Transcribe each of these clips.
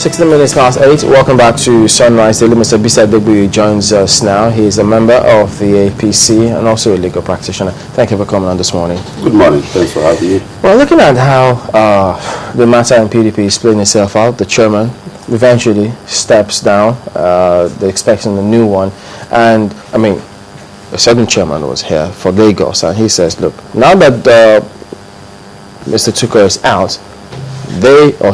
16 minutes past 8. Welcome back to Sunrise Daily. Mr. Bisi Adegbuyi joins us now. He is a member of the APC and also a legal practitioner. Thank you for coming on this morning. Good morning. Thanks for having me. Well, looking at how the matter in PDP is playing itself out, the chairman eventually steps down. They're expecting a new one. And, I mean, a certain chairman was here for Lagos, and he says, look, now that Mr. Tukur is out,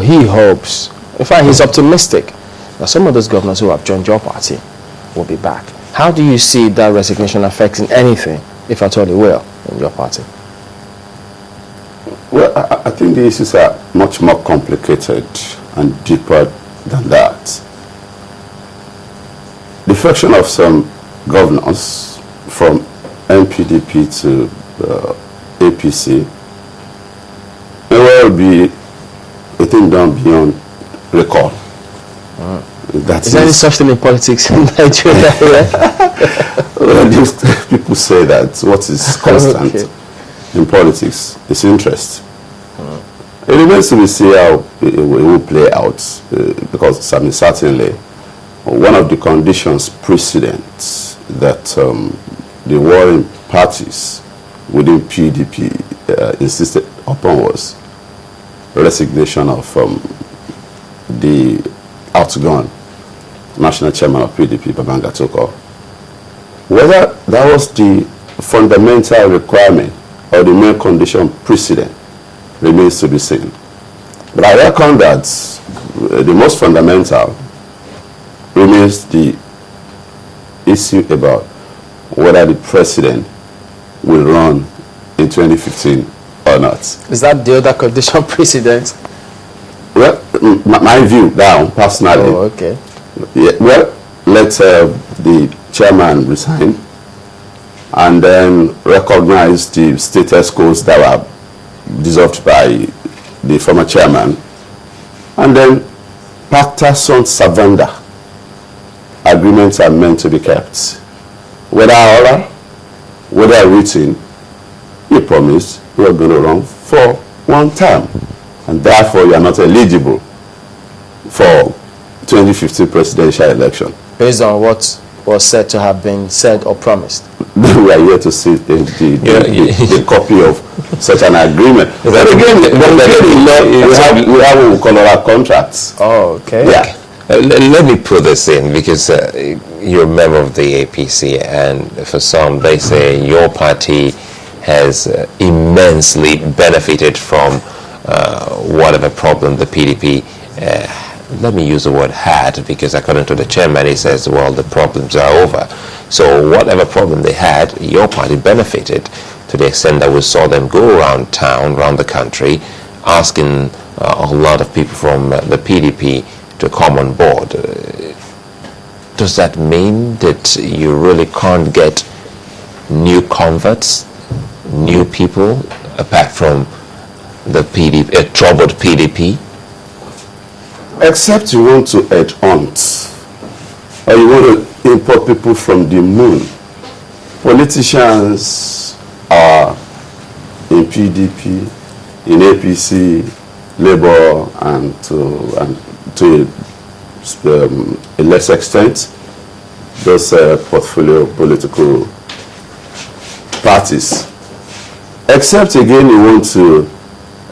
he hopes, in fact, he's optimistic that some of those governors who have joined your party will be back. How do you see that resignation affecting anything, if at all it will, in your party? Well, I think the issues are much more complicated and deeper than that. The defection of some governors from NPDP to APC may well be a thing done beyond recall. Is there any such thing in politics in Nigeria? Well, people say that what is constant in politics is interest. It remains to be seen how it will play out because certainly one of the conditions precedent that the warring parties within PDP insisted upon was resignation of the outgone national chairman of PDP, Bamanga Tukur. Whether that was the fundamental requirement or the main condition precedent remains to be seen. But I reckon that the most fundamental remains the issue about whether the president will run in 2015 or not. Is that the other condition precedent? Well, my view now, personally. Oh, okay. Yeah, well, let the chairman resign and then recognize the status quo that were dissolved by the former chairman, and then pacta sunt servanda. Agreements are meant to be kept. Whether oral, whether written, you promise you are going to run for one term, and therefore you are not eligible for 2015 presidential election. Based on what was said to have been said or promised. We are here to see the copy of such an agreement. But again, we have what we call our contracts. Oh, okay. Yeah. Let me put this in, because you're a member of the APC, and for some they say your party has immensely benefited from whatever problem the PDP let me use the word had, because according to the chairman, he says, well, the problems are over. So whatever problem they had, your party benefited to the extent that we saw them go around town, around the country, asking a lot of people from the PDP to come on board. Does that mean that you really can't get new converts, new people, apart from the PDP, troubled PDP? Except you want to headhunt, or you want to import people from the moon. Politicians are in PDP, in APC, Labour, and to a less extent, those portfolio political parties. Except again you want to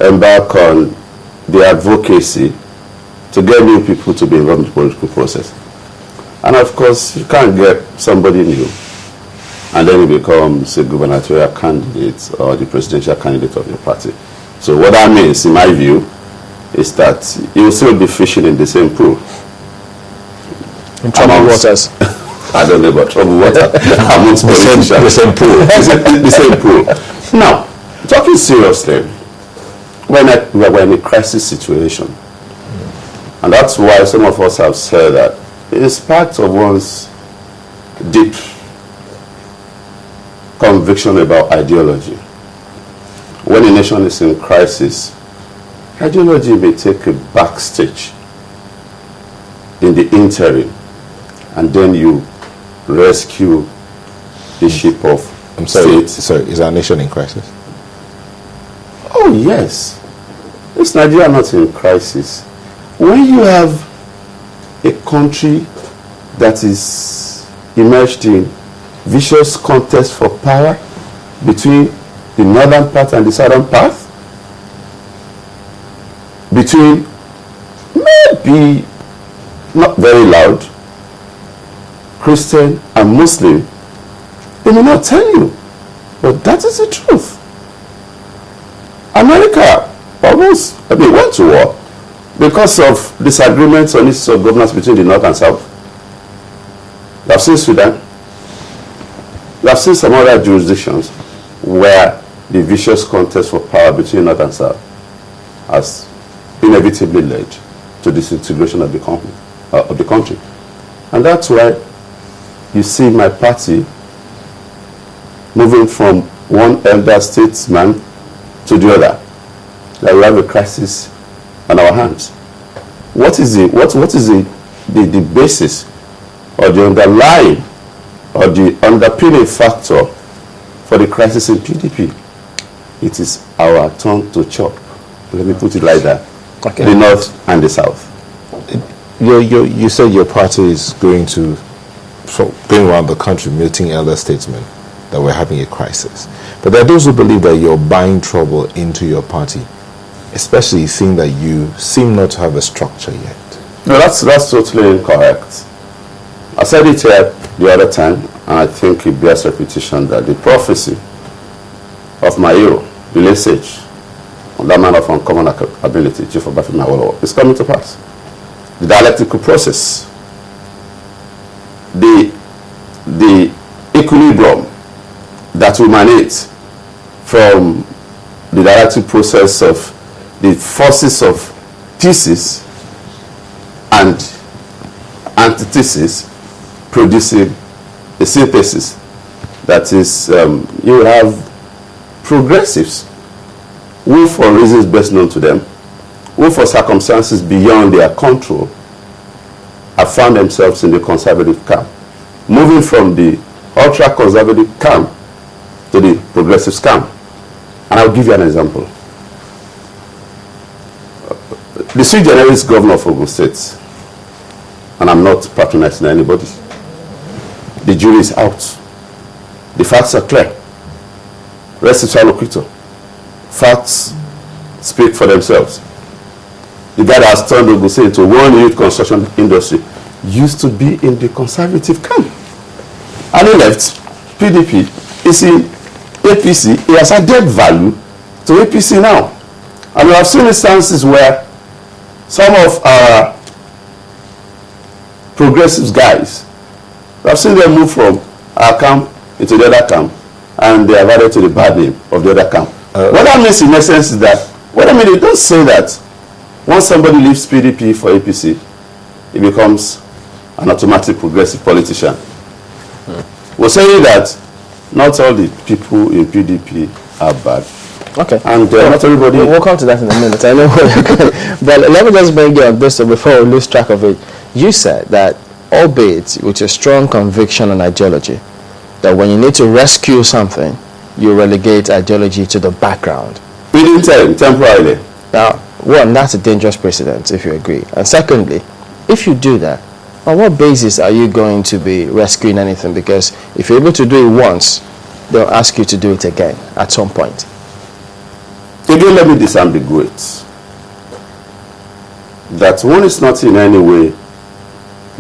embark on the advocacy to get new people to be involved in the political process. And of course, you can't get somebody new and then he becomes a gubernatorial candidate or the presidential candidate of your party. So what that means, in my view, is that you will still be fishing in the same pool. In troubled waters. I don't know about troubled water. Amongst politicians. The same pool. The same pool. Now, talking seriously, we're in a crisis situation. And that's why some of us have said that it is part of one's deep conviction about ideology. When a nation is in crisis, ideology may take a backstage in the interim, and then you rescue the ship of state. Sorry, is our nation in crisis? Oh yes. Is Nigeria not in crisis? When you have country that is emerged in vicious contest for power between the northern part and the southern part, between maybe not very loud Christian and Muslim. They may not tell you, but that is the truth. America almost, went to war because of disagreements on issues of governance between the North and South. We have seen Sudan. We have seen some other jurisdictions where the vicious contest for power between North and South has inevitably led to disintegration of the country. And that's why you see my party moving from one elder statesman to the other. That we have a crisis on our hands. What is the basis or the underlying or the underpinning factor for the crisis in PDP? It is our turn to chop. Let me put it like that. Okay. The North and the South. You said your party is going around the country meeting elder statesmen that we're having a crisis. But there are those who believe that you're buying trouble into your party, especially seeing that you seem not to have a structure yet. No, that's totally incorrect. I said it here the other time, and I think it bears repetition, that the prophecy of my hero, the late sage, that man of uncommon ability, Chief Obafemi Awolowo, is coming to pass. The dialectical process, the equilibrium that will emanate from the dialectic process of the forces of thesis and antithesis producing a synthesis that is, you will have progressives who, for reasons best known to them, who for circumstances beyond their control, have found themselves in the conservative camp, moving from the ultra-conservative camp to the progressive camp. And I'll give you an example. The sui generis governor of Ogun State, and I'm not patronizing anybody, the jury is out. The facts are clear. Res ipsa loquitur. Facts speak for themselves. The guy that has turned Ogun State into one youth construction industry used to be in the conservative camp. And he left PDP. Is in APC. He has added value to APC now. And we have seen instances where some of our progressive guys, we have seen them move from our camp into the other camp, and they have added to the bad name of the other camp. What that means in essence is that, they don't say that once somebody leaves PDP for APC, he becomes an automatic progressive politician. We're saying that not all the people in PDP are bad. Okay. And not everybody... We'll come to that in a minute. I know where you're going. But let me just bring you on this before we lose track of it. You said that, albeit with your strong conviction on ideology, that when you need to rescue something, you relegate ideology to the background. We didn't tell him, temporarily. Now, one, that's a dangerous precedent, if you agree. And secondly, if you do that, on what basis are you going to be rescuing anything? Because if you're able to do it once, they'll ask you to do it again at some point. Again, let me disambiguate. That one is not in any way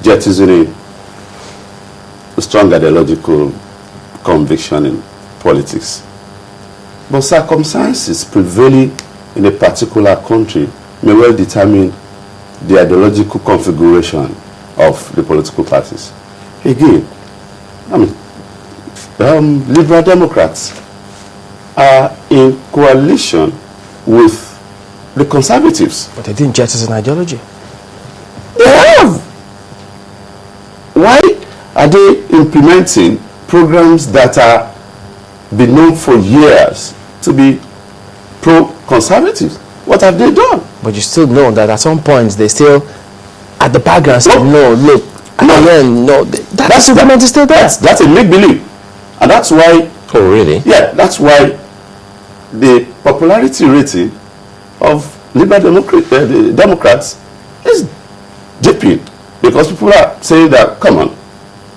jettisoning a strong ideological conviction in politics. But circumstances prevailing in a particular country may well determine the ideological configuration of the political parties. Again, liberal Democrats are in coalition with the conservatives. But they didn't jettison ideology. They have. Why are they implementing programs that are been known for years to be pro-conservative? What have they done? But you still know that at some points they still, at the background, say, no, look, that argument is still there. That's a make-believe. And that's why... Oh, really? Yeah, that's why the popularity rating of liberal Democrats is dipping. Because people are saying that, come on,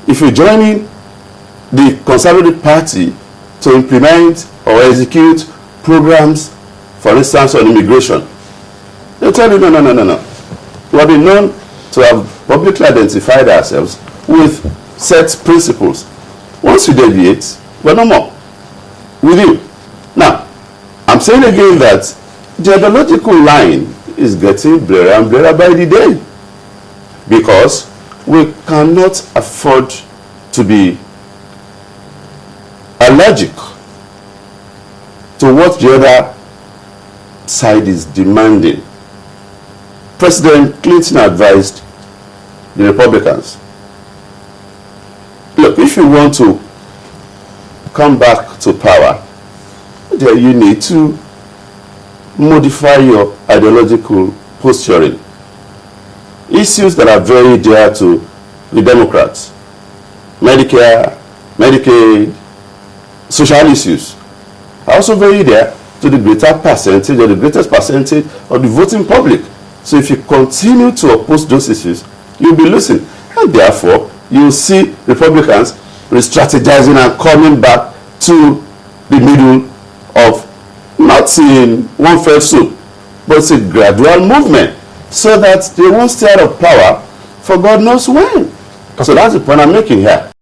if you're joining the Conservative Party to implement or execute programs, for instance, on immigration, they'll tell you, no. We have been known to have publicly identified ourselves with set principles. Once you deviate, we're no more with you. Now, I'm saying again that the ideological line is getting blurrier and blurrier by the day, because we cannot afford to be allergic to what the other side is demanding. President Clinton advised the Republicans, look, if you want to come back to power, then you need to modify your ideological posturing. Issues that are very dear to the Democrats, Medicare, Medicaid, social issues, are also very dear to the greater percentage or the greatest percentage of the voting public. So if you continue to oppose those issues, you'll be losing. And therefore, you'll see Republicans re-strategizing and coming back to the middle of, not in one fell swoop, but it's a gradual movement, so that they won't stay out of power for God knows when. So that's the point I'm making here.